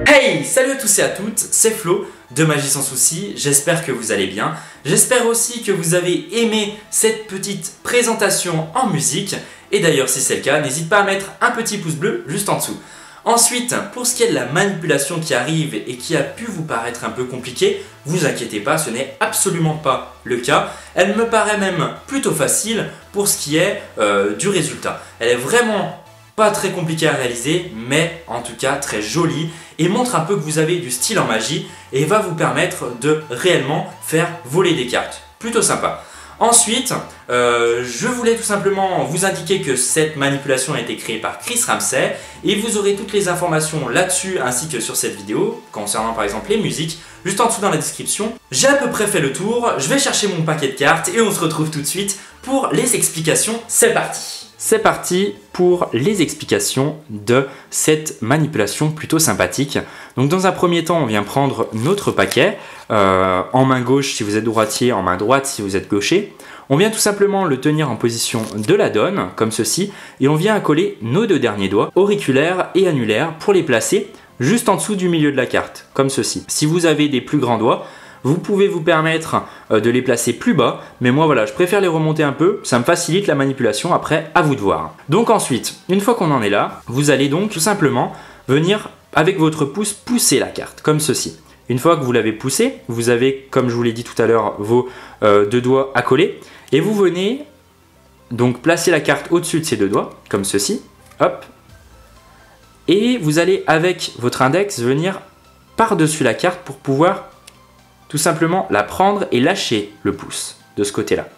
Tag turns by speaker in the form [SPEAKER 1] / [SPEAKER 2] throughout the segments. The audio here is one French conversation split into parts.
[SPEAKER 1] Hey, salut à tous et à toutes, c'est Flo de Magie sans souci, j'espère que vous allez bien. J'espère aussi que vous avez aimé cette petite présentation en musique. Et d'ailleurs, si c'est le cas, n'hésite pas à mettre un petit pouce bleu juste en dessous. Ensuite, pour ce qui est de la manipulation qui arrive et qui a pu vous paraître un peu compliquée, vous inquiétez pas, ce n'est absolument pas le cas. Elle me paraît même plutôt facile pour ce qui est du résultat. Elle est vraiment pas très compliquée à réaliser, mais en tout cas très jolie et montre un peu que vous avez du style en magie et va vous permettre de réellement faire voler des cartes. Plutôt sympa. Ensuite, je voulais tout simplement vous indiquer que cette manipulation a été créée par Chris Ramsey et vous aurez toutes les informations là-dessus ainsi que sur cette vidéo concernant par exemple les musiques juste en dessous dans la description. J'ai à peu près fait le tour, je vais chercher mon paquet de cartes et on se retrouve tout de suite pour les explications. C'est parti! C'est parti pour les explications de cette manipulation plutôt sympathique. Donc dans un premier temps, on vient prendre notre paquet en main gauche si vous êtes droitier, en main droite si vous êtes gaucher. On vient tout simplement le tenir en position de la donne, comme ceci, et on vient accoler nos deux derniers doigts, auriculaires et annulaires, pour les placer juste en dessous du milieu de la carte, comme ceci. Si vous avez des plus grands doigts, vous pouvez vous permettre de les placer plus bas, mais moi voilà, je préfère les remonter un peu, ça me facilite la manipulation, après à vous de voir. Donc ensuite, une fois qu'on en est là, vous allez donc tout simplement venir avec votre pouce pousser la carte, comme ceci. Une fois que vous l'avez poussée, vous avez, comme je vous l'ai dit tout à l'heure, vos deux doigts accolés, et vous venez donc placer la carte au-dessus de ces deux doigts, comme ceci, hop, et vous allez avec votre index venir par-dessus la carte pour pouvoir tout simplement la prendre et lâcher le pouce de ce côté-là.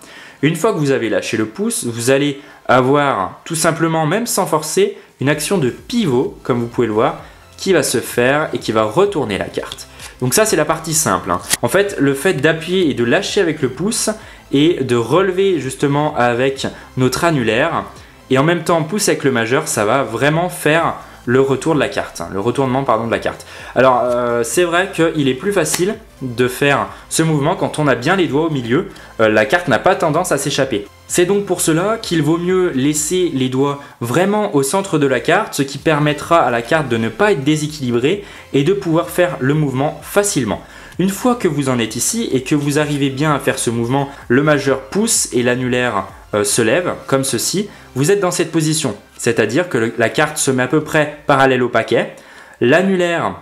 [SPEAKER 1] Une fois que vous avez lâché le pouce, vous allez avoir tout simplement, même sans forcer, une action de pivot, comme vous pouvez le voir, qui va se faire et qui va retourner la carte. Donc ça, c'est la partie simple. En fait, le fait d'appuyer et de lâcher avec le pouce et de relever justement avec notre annulaire et en même temps pousser avec le majeur, ça va vraiment faire le retour de la carte, le retournement pardon de la carte. Alors c'est vrai qu'il est plus facile de faire ce mouvement quand on a bien les doigts au milieu, la carte n'a pas tendance à s'échapper. C'est donc pour cela qu'il vaut mieux laisser les doigts vraiment au centre de la carte, ce qui permettra à la carte de ne pas être déséquilibrée et de pouvoir faire le mouvement facilement. Une fois que vous en êtes ici et que vous arrivez bien à faire ce mouvement, le majeur pousse et l'annulaire se lève comme ceci, vous êtes dans cette position, c'est-à-dire que la carte se met à peu près parallèle au paquet, l'annulaire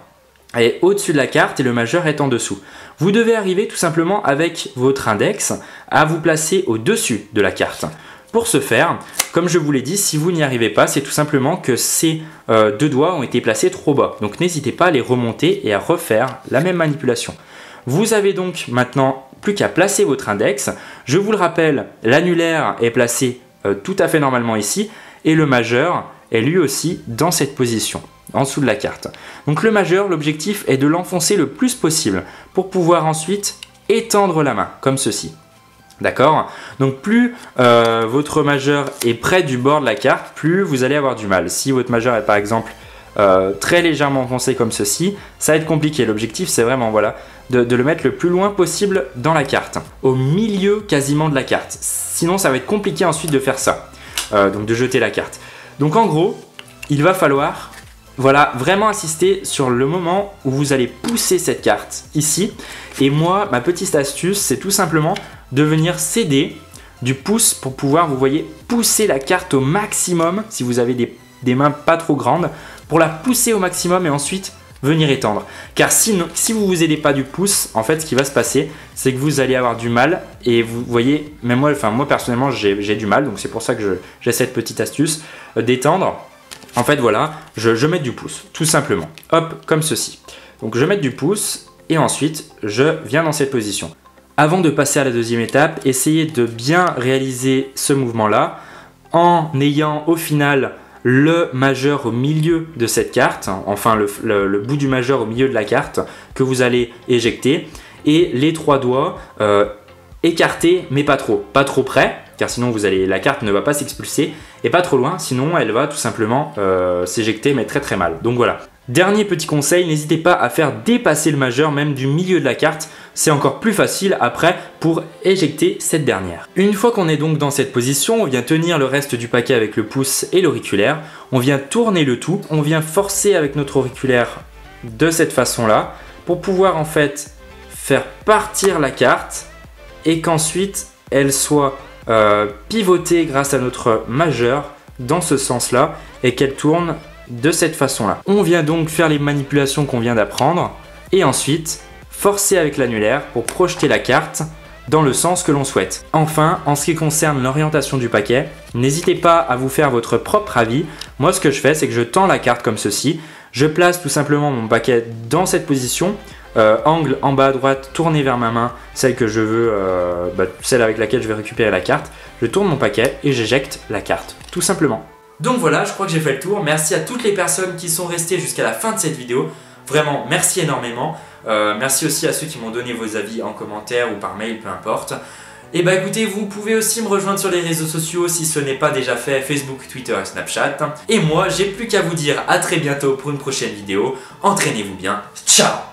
[SPEAKER 1] est au-dessus de la carte et le majeur est en dessous. Vous devez arriver tout simplement avec votre index à vous placer au-dessus de la carte. Pour ce faire, comme je vous l'ai dit, si vous n'y arrivez pas, c'est tout simplement que ces deux doigts ont été placés trop bas. Donc n'hésitez pas à les remonter et à refaire la même manipulation. Vous avez donc maintenant plus qu'à placer votre index. Je vous le rappelle, l'annulaire est placé tout à fait normalement ici et le majeur est lui aussi dans cette position, en dessous de la carte. Donc le majeur, l'objectif est de l'enfoncer le plus possible pour pouvoir ensuite étendre la main, comme ceci. D'accord? Donc plus votre majeur est près du bord de la carte, plus vous allez avoir du mal. Si votre majeur est par exemple très légèrement enfoncé comme ceci, ça va être compliqué. L'objectif c'est vraiment voilà, de le mettre le plus loin possible dans la carte, au milieu quasiment de la carte. Sinon ça va être compliqué ensuite de faire ça, donc de jeter la carte. Donc en gros, il va falloir voilà, vraiment insister sur le moment où vous allez pousser cette carte ici. Et moi, ma petite astuce, c'est tout simplement de venir céder du pouce pour pouvoir, vous voyez, pousser la carte au maximum si vous avez des mains pas trop grandes, pour la pousser au maximum et ensuite venir étendre. Car sinon, si vous ne vous aidez pas du pouce, en fait, ce qui va se passer, c'est que vous allez avoir du mal. Et vous voyez, même moi, moi personnellement, j'ai du mal. Donc c'est pour ça que j'ai cette petite astuce d'étendre. En fait, voilà, je mets du pouce, tout simplement. Hop, comme ceci. Donc je mets du pouce et ensuite, je viens dans cette position. Avant de passer à la deuxième étape, essayez de bien réaliser ce mouvement-là en ayant au final le majeur au milieu de cette carte, enfin le bout du majeur au milieu de la carte que vous allez éjecter et les trois doigts écarté mais pas trop. Pas trop près, car sinon la carte ne va pas s'expulser, et pas trop loin, sinon elle va tout simplement s'éjecter mais très très mal. Donc voilà. Dernier petit conseil, n'hésitez pas à faire dépasser le majeur même du milieu de la carte, c'est encore plus facile après pour éjecter cette dernière. Une fois qu'on est donc dans cette position, on vient tenir le reste du paquet avec le pouce et l'auriculaire, on vient tourner le tout, on vient forcer avec notre auriculaire de cette façon-là pour pouvoir en fait faire partir la carte et qu'ensuite elle soit pivotée grâce à notre majeur dans ce sens-là et qu'elle tourne de cette façon-là. On vient donc faire les manipulations qu'on vient d'apprendre et ensuite forcer avec l'annulaire pour projeter la carte dans le sens que l'on souhaite. Enfin, en ce qui concerne l'orientation du paquet, n'hésitez pas à vous faire votre propre avis. Moi, ce que je fais, c'est que je tends la carte comme ceci. Je place tout simplement mon paquet dans cette position, angle en bas à droite, tourné vers ma main, celle que je veux, celle avec laquelle je vais récupérer la carte. Je tourne mon paquet et j'éjecte la carte, tout simplement. Donc voilà, je crois que j'ai fait le tour. Merci à toutes les personnes qui sont restées jusqu'à la fin de cette vidéo. Vraiment, merci énormément. Merci aussi à ceux qui m'ont donné vos avis en commentaire ou par mail, peu importe. Et bah écoutez, vous pouvez aussi me rejoindre sur les réseaux sociaux si ce n'est pas déjà fait, Facebook, Twitter et Snapchat. Et moi, j'ai plus qu'à vous dire à très bientôt pour une prochaine vidéo. Entraînez-vous bien. Ciao!